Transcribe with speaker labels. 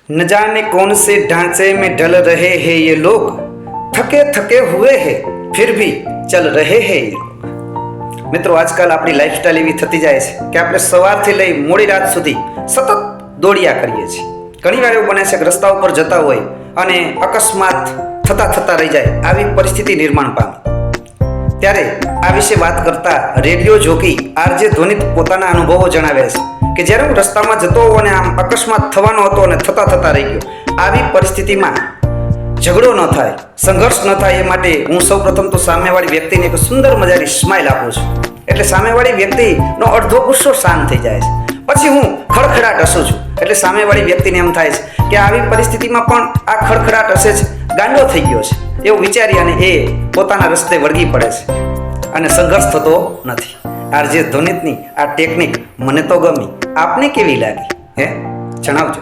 Speaker 1: न जाने कौन से ढांचे में ढल रहे हैं ये लोग, थके थके हुए हैं फिर भी चल रहे हैं ये लोग। મિત્રો, આજકાલ આપણી લાઈફસ્ટાઈલ એવી થતી જાય છે કે આપણે સવારથી લઈ મોડી રાત સુધી સતત દોડ્યા કરીએ છીએ. ઘણીવાર એવું બને છે કે રસ્તા ઉપર જતા હોય અને અકસ્માત થતા રહી જાય, આવી પરિસ્થિતિ નિર્માણ પામે. ત્યારે આ વિશે વાત કરતા રેડિયો જોકી આરજે ધ્વનિત પોતાના અનુભવો જણાવે છે કે જ્યારે હું રસ્તામાં જતો હોઉં અને આમ અકસ્માત થવાનો હતો અને થતા રહી ગયો, આવી પરિસ્થિતિમાં ઝઘડો ન થાય, સંઘર્ષ ન થાય એ માટે હું સૌપ્રથમ તો સામેવાળી વ્યક્તિને એક સુંદર મજાની સ્માઇલ આપું છું. એટલે સામેવાળી વ્યક્તિનો અડધો ગુસ્સો શાંત થઈ જાય છે. પછી હું ખડખડાટ હસું છું. એટલે સામેવાળી વ્યક્તિને એમ થાય છે કે આવી પરિસ્થિતિમાં પણ આ ખડખડાટ હસે છે, ગાંડો થઈ ગયો છે એવું વિચારી અને એ પોતાના રસ્તે વળગી પડે છે અને સંઘર્ષ થતો નથી. આરજે ધ્વનિતની આ ટેકનિક મને તો ગમી. આપને કેવી લાગી? જણાવજો.